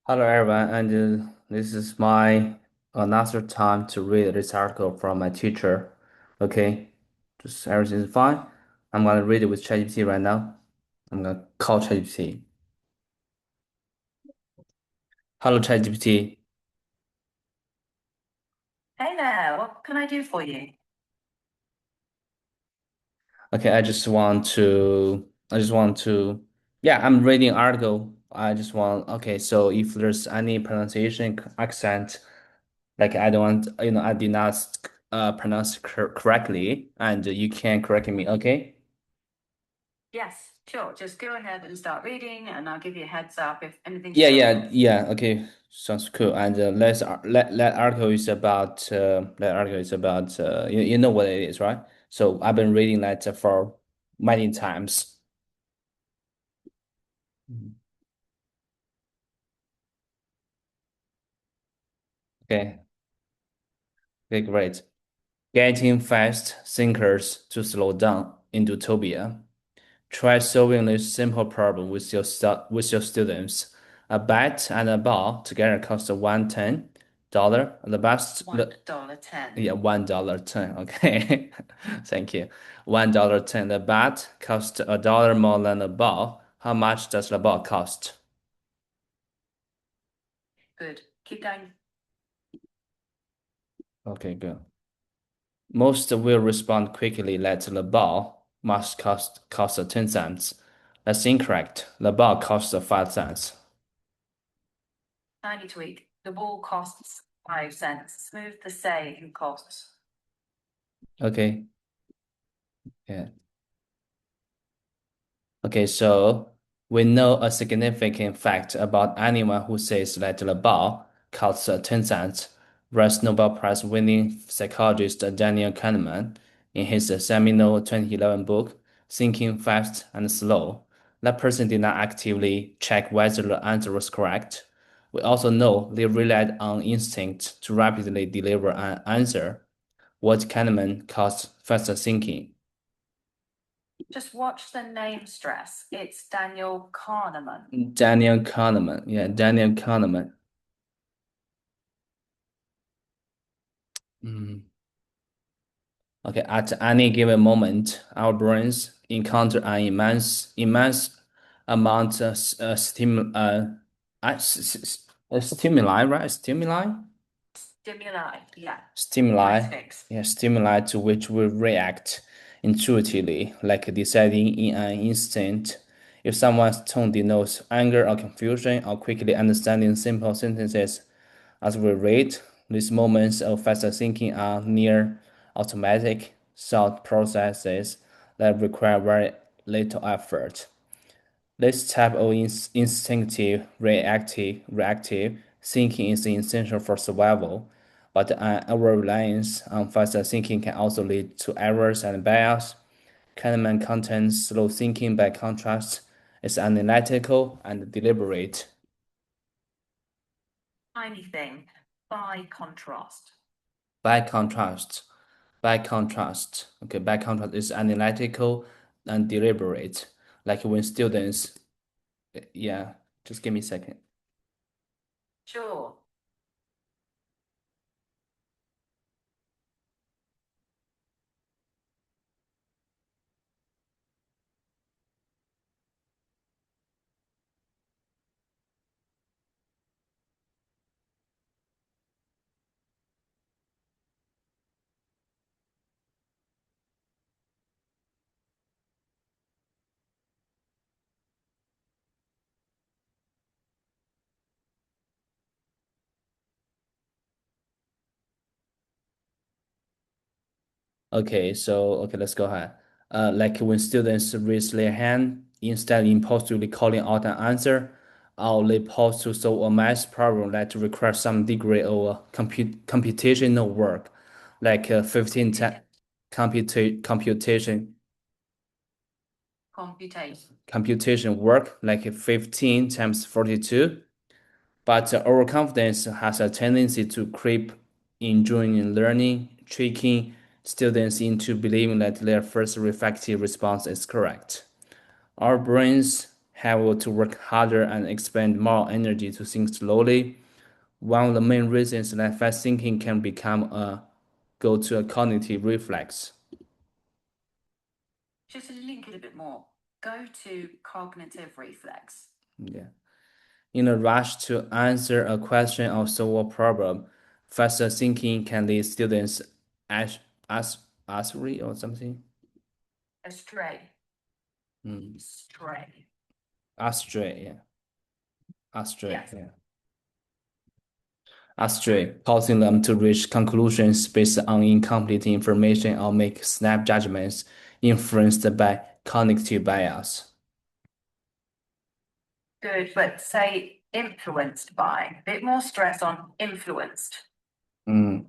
Hello everyone, and this is my another time to read this article from my teacher. Okay, just everything's fine. I'm gonna read it with ChatGPT right now. I'm gonna call ChatGPT. Hello ChatGPT. Hey there, what can I do for you? Okay, I just want to, yeah, I'm reading article. Okay, so if there's any pronunciation accent, like I don't want, I did not pronounce correctly, and you can correct me. Okay. Yes, sure. Just go ahead and start reading, and I'll give you a heads up if anything's Yeah, wrong. yeah, yeah. Okay, sounds cool. And that article is about you know what it is, right? So I've been reading that for many times. Mhm. Okay, okay, great. Getting fast thinkers to slow down in utopia. Try solving this simple problem with your students. A bat and a ball together cost $110. The best $1.10. Yeah, $1.10. Okay. Thank you. $1.10. The bat costs $1 more than the ball. How much does the ball cost? Good. Keep going. Okay, good. Most will respond quickly that the ball must cost 10 cents. That's incorrect. The ball costs 5 cents. Tiny tweak. The ball costs 5 cents. Smooth the saving costs. Okay. Yeah. Okay, so we know a significant fact about anyone who says that the ball costs 10 cents, writes Nobel Prize winning psychologist Daniel Kahneman in his seminal 2011 book, Thinking Fast and Slow. That person did not actively check whether the answer was correct. We also know they relied on instinct to rapidly deliver an answer, what Kahneman calls fast thinking. Just watch the name stress. It's Daniel Kahneman. Daniel Kahneman. Yeah, Daniel Kahneman. Mm. Okay, at any given moment, our brains encounter an immense amount of stimuli, right? Stimuli. Yeah. Stimuli, Nice fix. yeah, stimuli to which we react intuitively, like deciding in an instant. If someone's tone denotes anger or confusion, or quickly understanding simple sentences as we read, these moments of faster thinking are near automatic thought processes that require very little effort. This type of instinctive reactive thinking is essential for survival, but an over-reliance on faster thinking can also lead to errors and bias. Kahneman contends slow thinking, by contrast, is analytical and deliberate. Tiny thing. By contrast. By contrast, by contrast is analytical and deliberate. Like when students, yeah, just give me a second. Sure. Okay, let's go ahead. Like when students raise their hand, instead of impulsively calling out an answer, or they pause to solve a math problem that requires some degree of computational work, like 15 Computation. computation Computation. computation work, like 15 times 42. But overconfidence has a tendency to creep in during learning, tricking students into believing that their first reflective response is correct. Our brains have to work harder and expend more energy to think slowly. One of the main reasons that fast thinking can become a go to a cognitive reflex. Just to link it a bit more, go to cognitive reflex. Yeah. In a rush to answer a question or solve a problem, faster thinking can lead students as as astray or something. Astray. Mm. Stray. Astray, yeah. Astray, Yes. yeah. Astray, causing them to reach conclusions based on incomplete information or make snap judgments influenced by cognitive bias. Good, but say influenced by. A bit more stress on influenced. Mm.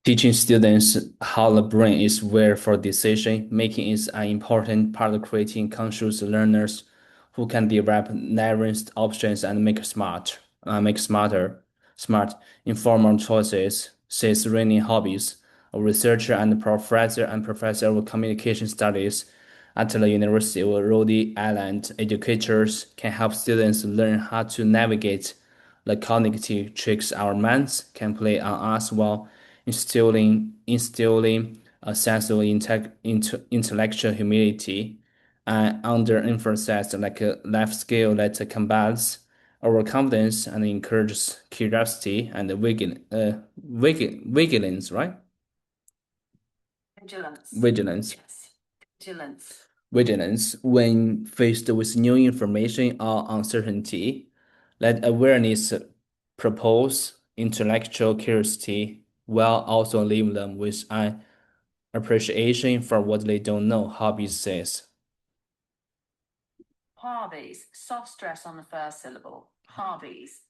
Teaching students how the brain is wired for decision making is an important part of creating conscious learners who can develop nuanced options and make smart, informed choices, says Rennie Hobbies, a researcher and professor of communication studies at the University of Rhode Island. Educators can help students learn how to navigate the cognitive tricks our minds can play on us while instilling a sense of intellectual humility and under-emphasized like a life skill that combines overconfidence and encourages curiosity and vigilance, right? Vigilance. Vigilance. Yes. Vigilance. Vigilance when faced with new information or uncertainty. Let awareness propose intellectual curiosity while also leave them with an appreciation for what they don't know, Hobbies says. Harvey's. Soft stress on the first syllable. Harvey's.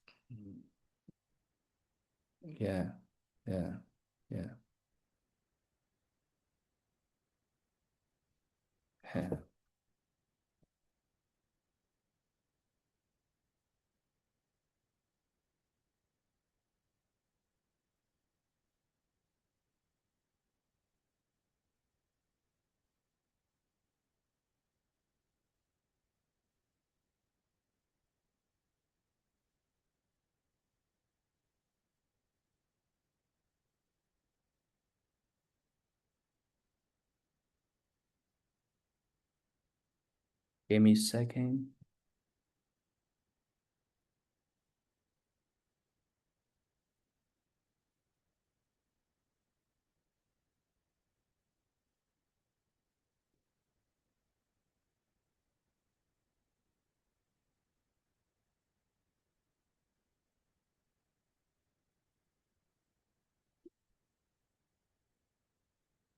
Yeah, yeah, yeah. Yeah. Give me a second.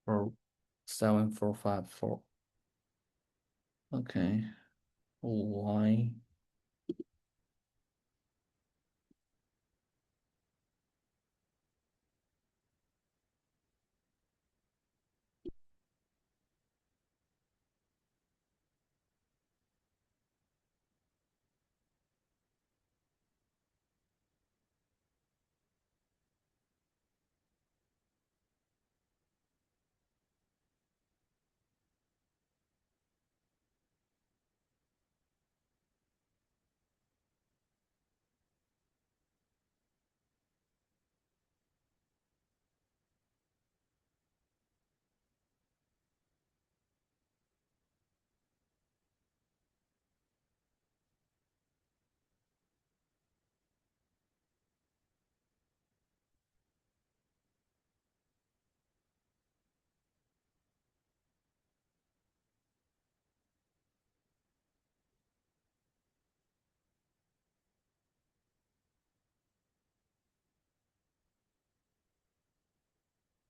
47454. Okay. Why?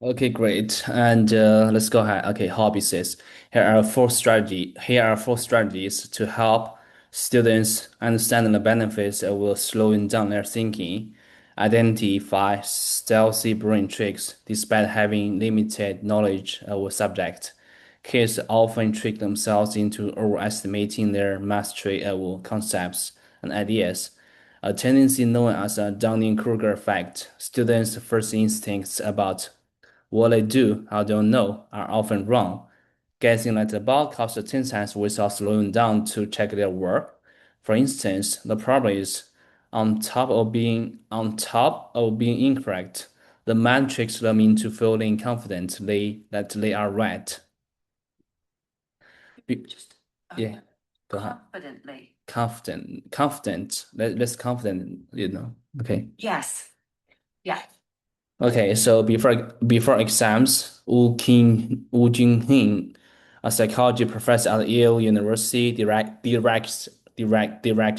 Okay, great. And let's go ahead. Okay, Hobby says here are four strategies to help students understand the benefits of slowing down their thinking, identify stealthy brain tricks despite having limited knowledge of a subject, Kids often trick themselves into overestimating their mastery of concepts and ideas, a tendency known as a Dunning-Kruger effect. Students' first instincts about what they do, I don't know, are often wrong, guessing at the bulk of the sentence without slowing down to check their work. For instance, the problem is on top of being incorrect, the mind tricks them into feeling confident that they are right. Just Yeah, go ahead. confidently. Confident. Let's confident. Okay. Yes. Yeah. Okay, so before exams, Wu Jinhing, a psychology professor at Yale University, directs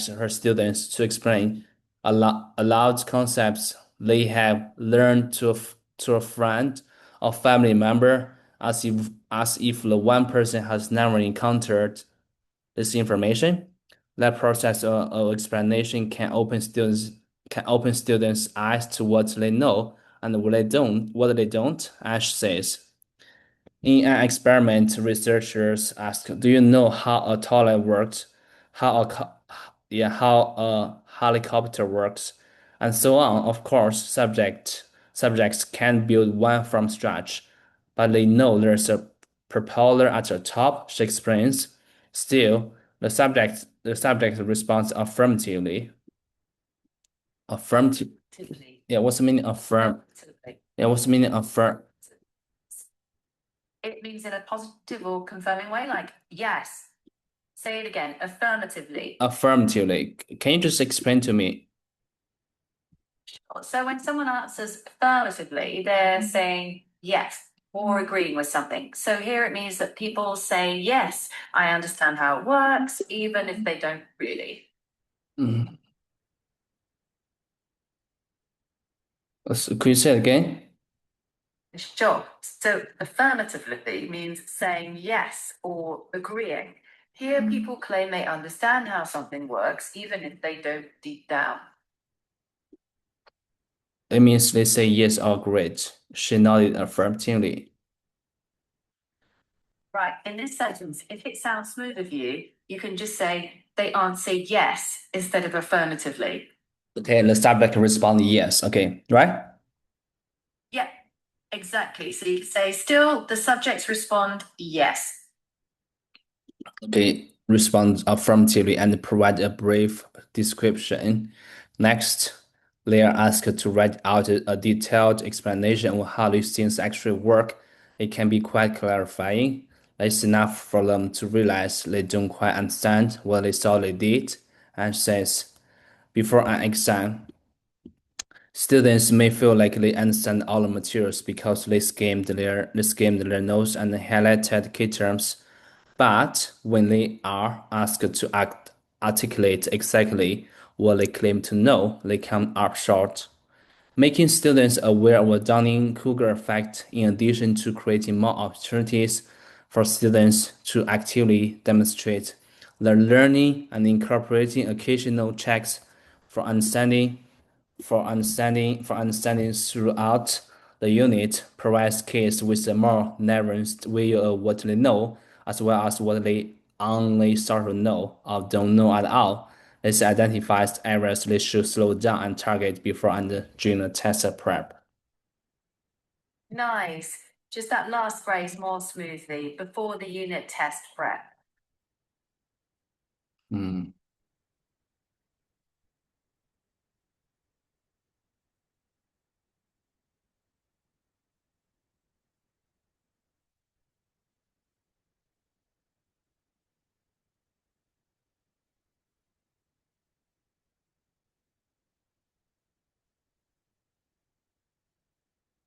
her students to explain aloud concepts they have learned to a friend or family member, as if the one person has never encountered this information. That process of explanation can open students' eyes to what they know and what they don't. Ash says. In an experiment, researchers asked, "Do you know how a toilet works? How a helicopter works, and so on?" Of course, subjects can't build one from scratch, but they know there's a propeller at the top, she explains. Still, the subject responds affirmatively. Affirmative. Yeah, what's the meaning of affirm? Yeah, what's the meaning of affirm? It means in a positive or confirming way, like yes. Say it again, affirmatively. Affirmatively. Can you just explain to me? So when someone answers affirmatively, they're saying yes or agreeing with something. So here it means that people say, yes, I understand how it works, even if they don't really. Mm. Could you say it again? Sure. So affirmatively means saying yes or agreeing. Here, people claim they understand how something works, even if they don't deep down. It means they say yes or great. She nodded affirmatively. Right. In this sentence, if it sounds smooth of you, you can just say they answer yes instead of affirmatively. Okay, the subject respond yes. Okay, right? Yeah, exactly. So you can say still the subjects respond yes. Okay, respond affirmatively and provide a brief description. Next, they are asked to write out a detailed explanation of how these things actually work. It can be quite clarifying. It's enough for them to realize they don't quite understand what they thought they did, and says, before an exam, students may feel like they understand all the materials because they skimmed their notes and highlighted key terms. But when they are asked to articulate exactly what they claim to know, they come up short. Making students aware of the Dunning-Kruger effect, in addition to creating more opportunities for students to actively demonstrate their learning and incorporating occasional checks for understanding for understanding throughout the unit, provides kids with a more nuanced view of what they know, as well as what they only sort of know or don't know at all. This identifies areas they should slow down and target before and during the test prep. Nice. Just that last phrase more smoothly before the unit test prep. Hmm.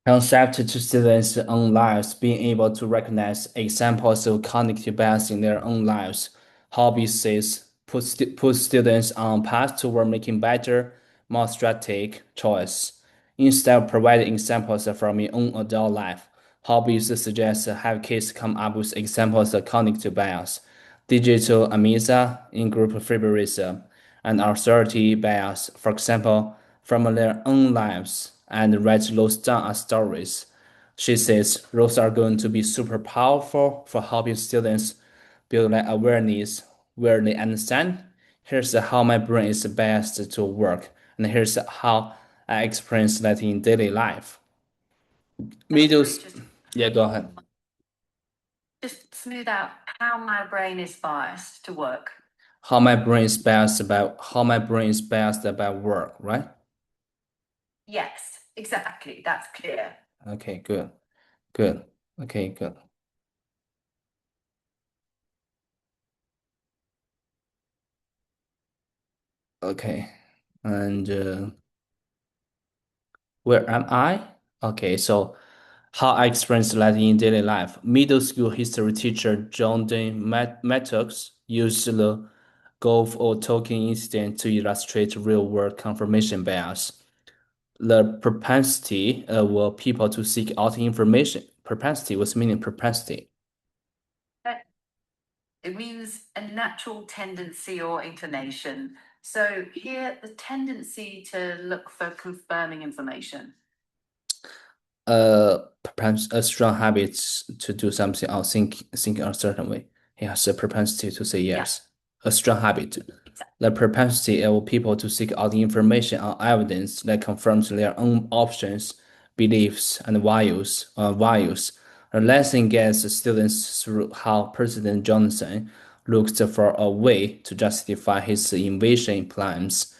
Concept to students' own lives, being able to recognize examples of cognitive bias in their own lives. Hobbies says put students on path toward making better, more strategic choice. Instead of providing examples from your own adult life, hobbies suggest have kids come up with examples of cognitive bias, digital amnesia, in-group favoritism, and authority bias, for example, from their own lives, and write those down as stories. She says roles are going to be super powerful for helping students build like awareness where they understand. Here's how my brain is best to work, and here's how I experience that in daily life. Sorry, Middles, yeah, go ahead. just smooth out how my brain is biased to work. How my brain is best about work, right? Yes, exactly. That's clear. Okay, good, good. Okay, good. Okay, and where am I? Okay, so how I experienced Latin in daily life. Middle school history teacher John Dean Mattox used the golf or token incident to illustrate real-world confirmation bias. The propensity of people to seek out information. Propensity was meaning propensity. It means a natural tendency or inclination. So here, the tendency to look for confirming information. Perhaps a strong habit to do something or think a certain way. He has a propensity to say Yeah, yes. A strong habit. exactly. The propensity of people to seek out information or evidence that confirms their own options, beliefs, and values. A lesson gets students through how President Johnson looked for a way to justify his invasion plans.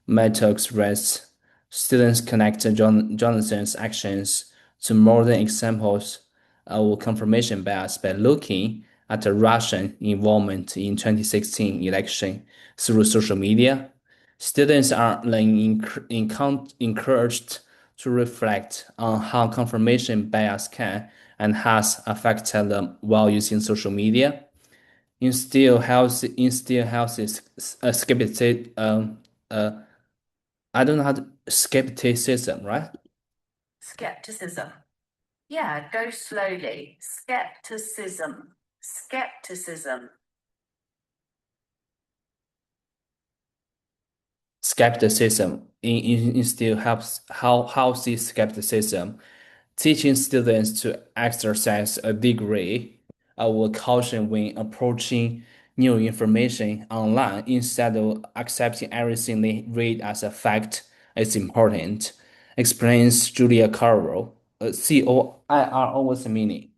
Mattox writes, students connect Jonathan's actions to modern examples of confirmation bias by looking at the Russian involvement in 2016 election through social media. Students are then encouraged to reflect on how confirmation bias can and has affected them while using social media. Instill healthy uh, I don't know how to skepticism, right? Skepticism. Yeah, go slowly. Skepticism. Skepticism. Skepticism instill helps how healthy skepticism, teaching students to exercise a degree of caution when approaching new information online instead of accepting everything they read as a fact is important, explains Julia Carroll. Coiro was the meaning.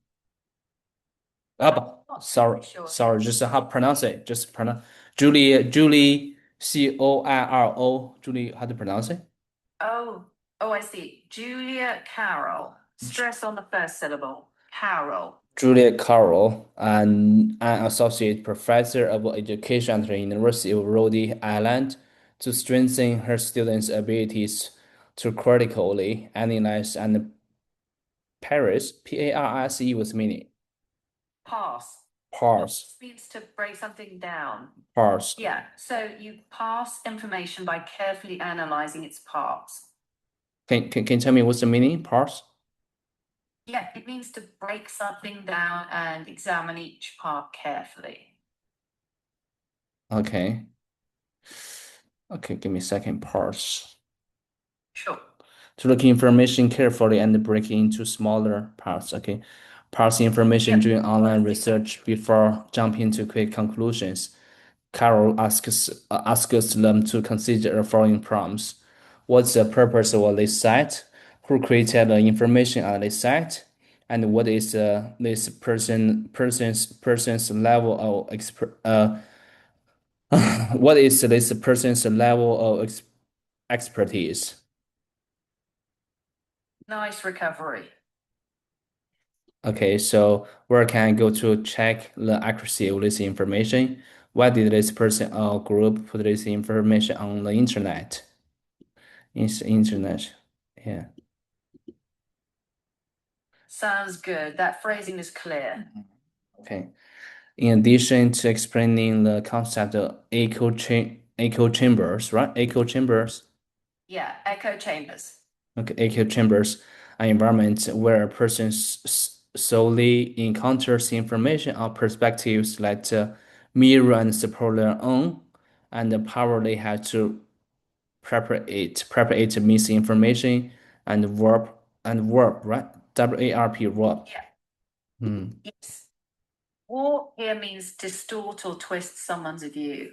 Not Sorry, totally sure. sorry, just how to pronounce it. Just pronounce Julie, Coiro. Julie, how to pronounce it? Oh, I see. Julia Carroll. Stress on the first syllable. Carroll. Julia Carroll, an associate professor of education at the University of Rhode Island, to strengthen her students' abilities to critically analyze and parse was meaning Pass. parse Means to break something down. parse. Yeah, so you pass information by carefully analyzing its parts. Can you tell me what's the meaning? Parse? Yeah, it means to break something down and examine each part carefully. Okay. Okay, give me a second. Parse. Sure. To look information carefully and break it into smaller parts. Okay. Parse information Yep. during online research before jumping to quick conclusions. Carol asks them to consider the following prompts. What's the purpose of this site? Who created the information on this site? And what is this person's level of what is this person's level of expertise? Nice recovery. Okay, so where can I go to check the accuracy of this information? Why did this person or group put this information on the internet? Internet. Yeah. Sounds good. That phrasing is clear. Okay. In addition to explaining the concept of echo chambers, right? Echo chambers. Yeah, echo chambers. Okay, echo chambers are environments where a person solely encounters information or perspectives that mirror and support their own, and the power they have to prepare it misinformation and warp, right? WARP, warp. Yeah. Hmm. Yes. Warp here means distort or twist someone's view.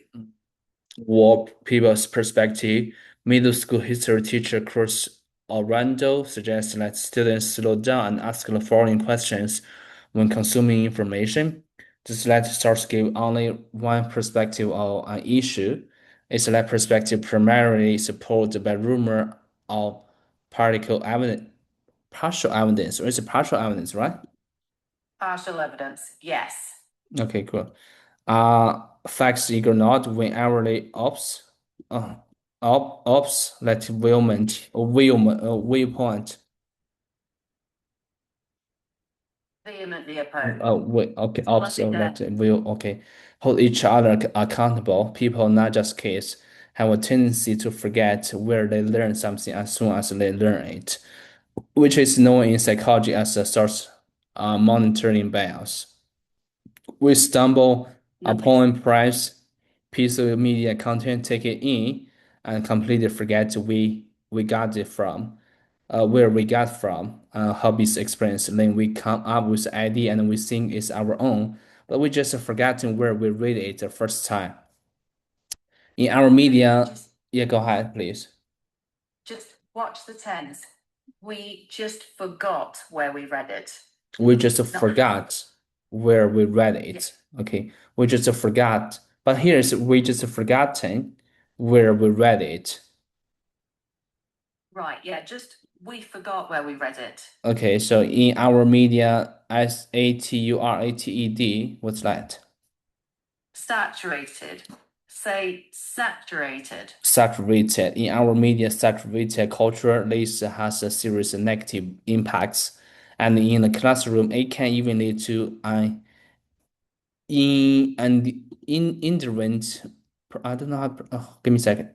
Warp people's perspective. Middle school history teacher Chris Orlando suggests that students slow down and ask the following questions when consuming information. Just let source give only one perspective of an issue. Is that perspective primarily supported by rumor or particle evidence, partial evidence, or is it partial evidence, right? Partial evidence. Yes. Okay, cool. Facts ignored when hourly uh, ops that viewpoint. Vehemently oppose. Wait, okay, Once ops again, that will okay hold each other accountable. People, not just kids, have a tendency to forget where they learn something as soon as they learn it, which is known in psychology as a source monitoring bias. We stumble nice. upon price piece of media content, take it in, and completely forget we got it from, where we got from, hobbies experience. Then we come up with the idea and we think it's our own, but we just forgotten where we read it the first time. In our media, Just yeah, go ahead, please. just watch the tense. We just forgot where we read it. We just Not forgot where we read yeah, it. Okay, we just forgot. But here's we just forgotten where we read it. right. Yeah, just we forgot where we read it. Okay, so in our media, saturated, what's that? Saturated. Say saturated. Saturated. In our media, saturated culture, this has a serious negative impacts. And in the classroom, it can even lead to an indirect, I don't know how, give me a second.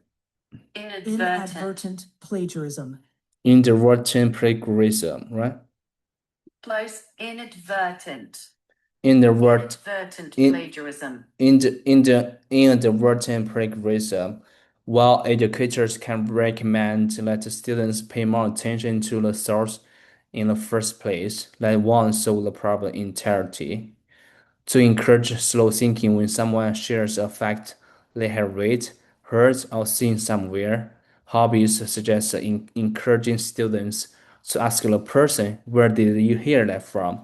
Inadvertent. Plagiarism. Inadvertent plagiarism, right? Close. Inadvertent. Inadvertent, Inadvertent in, plagiarism. inadvertent plagiarism. While educators can recommend that the students pay more attention to the source in the first place, that won't solve the problem entirety. To encourage slow thinking when someone shares a fact they have read, heard, or seen somewhere, hobbies suggest encouraging students to ask the person, where did you hear that from?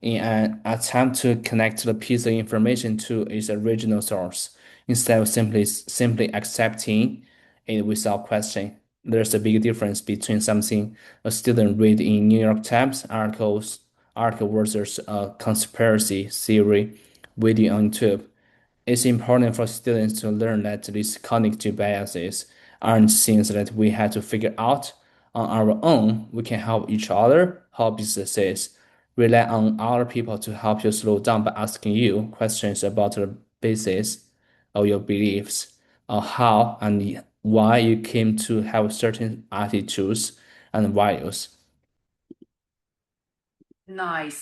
In an attempt to connect the piece of information to its original source, instead of simply accepting it without question. There's a big difference between something a student read in New York Times article versus a conspiracy theory video on YouTube. It's important for students to learn that these cognitive biases aren't things that we have to figure out on our own. We can help each other, help businesses, rely on other people to help you slow down by asking you questions about the basis of your beliefs, or how and why you came to have certain attitudes and values. Nice.